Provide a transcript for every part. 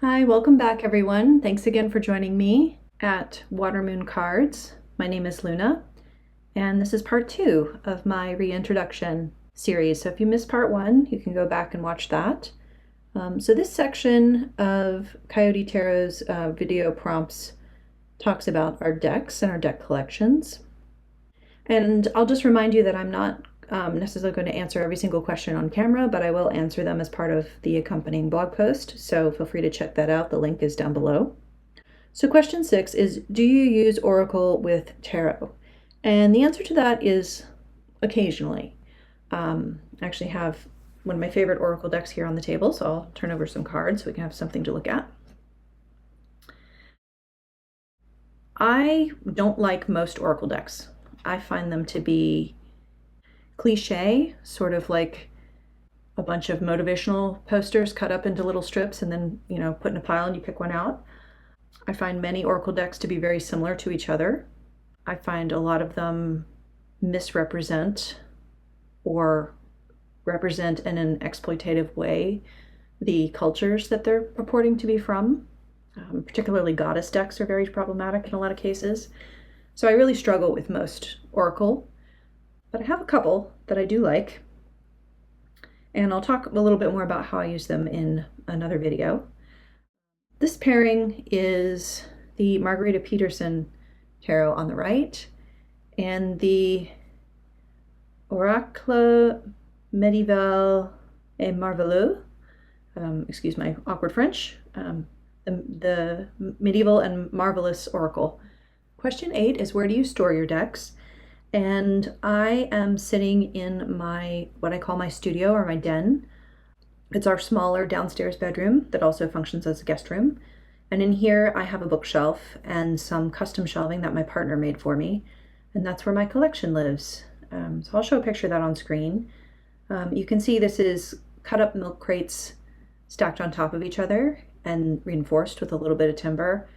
Hi, welcome back everyone. Thanks again for joining me at Watermoon Cards. My name is Luna, and this is part 2 of my reintroduction series. So if you missed part 1, you can go back and watch that. So this section of Coyote Tarot's video prompts talks about our decks and our deck collections. And I'll just remind you that I'm not necessarily going to answer every single question on camera, but I will answer them as part of the accompanying blog post, so feel free to check that out. The link is down below. So question 6 is, do you use Oracle with tarot? And the answer to that is occasionally. I actually have one of my favorite Oracle decks here on the table, so I'll turn over some cards so we can have something to look at. I don't like most Oracle decks. I find them to be cliche, sort of like a bunch of motivational posters cut up into little strips and then, put in a pile and you pick one out. I find many Oracle decks to be very similar to each other. I find a lot of them misrepresent or represent in an exploitative way the cultures that they're purporting to be from. Particularly goddess decks are very problematic in a lot of cases. So I really struggle with most Oracle, but I have a couple that I do like, and I'll talk a little bit more about how I use them in another video. This pairing is the Margarita Peterson tarot on the right and the Oracle Médiéval et Merveilleux, excuse my awkward French, the Medieval and Marvelous Oracle. Question 8 is, where do you store your decks? And I am sitting in what I call my studio or my den. It's our smaller downstairs bedroom that also functions as a guest room. And in here I have a bookshelf and some custom shelving that my partner made for me. And that's where my collection lives. So I'll show a picture of that on screen. You can see this is cut up milk crates stacked on top of each other and reinforced with a little bit of timber.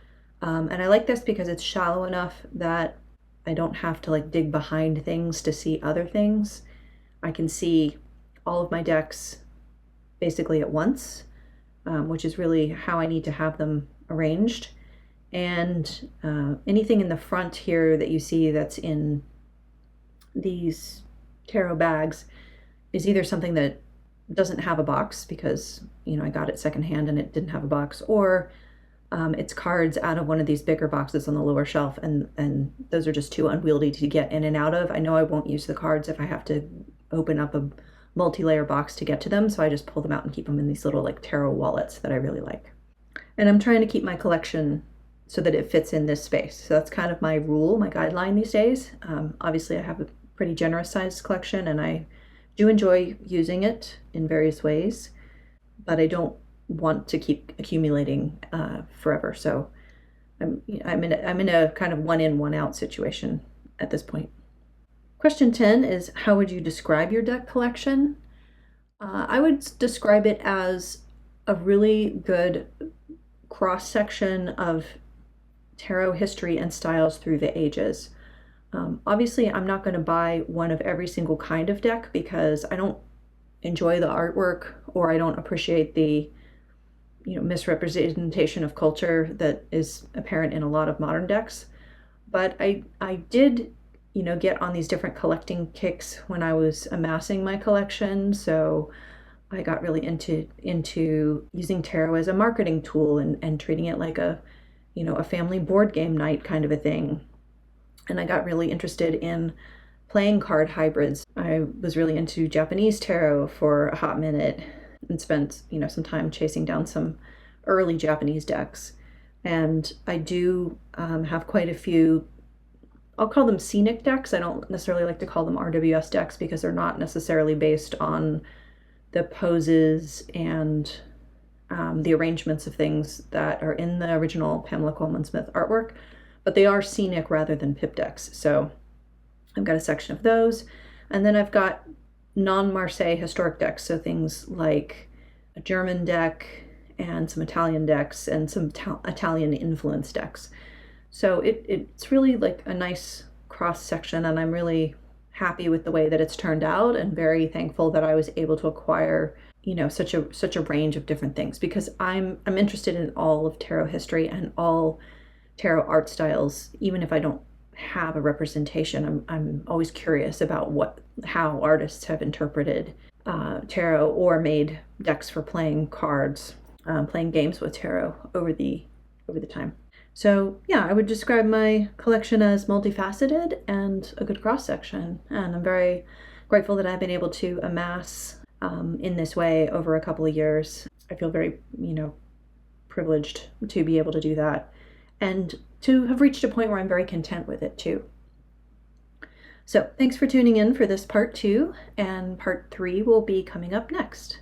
And I like this because it's shallow enough that I don't have to dig behind things to see other things. I can see all of my decks basically at once, which is really how I need to have them arranged. And anything in the front here that you see that's in these tarot bags is either something that doesn't have a box because, I got it secondhand and it didn't have a box, or it's cards out of one of these bigger boxes on the lower shelf, and those are just too unwieldy to get in and out of. I know I won't use the cards if I have to open up a multi-layer box to get to them, so I just pull them out and keep them in these little tarot wallets that I really like. And I'm trying to keep my collection so that it fits in this space. So that's kind of my rule, my guideline these days. Obviously I have a pretty generous sized collection and I do enjoy using it in various ways, but I don't want to keep accumulating forever. So I'm in a kind of one in, one out situation at this point. Question 10 is, how would you describe your deck collection? I would describe it as a really good cross-section of tarot history and styles through the ages. Obviously, I'm not going to buy one of every single kind of deck because I don't enjoy the artwork or I don't appreciate the misrepresentation of culture that is apparent in a lot of modern decks. But I did, get on these different collecting kicks when I was amassing my collection. So I got really into using tarot as a marketing tool and treating it like a family board game night kind of a thing. And I got really interested in playing card hybrids. I was really into Japanese tarot for a hot minute and spent, some time chasing down some early Japanese decks. And I do have quite a few, I'll call them scenic decks. I don't necessarily like to call them RWS decks because they're not necessarily based on the poses and the arrangements of things that are in the original Pamela Coleman Smith artwork, but they are scenic rather than pip decks. So I've got a section of those. And then I've got non-Marseille historic decks, so things like a German deck and some Italian decks and some Italian influence decks. So it's really like a nice cross section, and I'm really happy with the way that it's turned out and very thankful that I was able to acquire such a range of different things, because I'm interested in all of tarot history and all tarot art styles. Even if I don't have a representation, I'm always curious about how artists have interpreted tarot or made decks for playing cards, playing games with tarot over the time. So yeah, I would describe my collection as multifaceted and a good cross section, and I'm very grateful that I've been able to amass in this way over a couple of years. I feel very, privileged to be able to do that, and to have reached a point where I'm very content with it too. So thanks for tuning in for this part 2, and part 3 will be coming up next.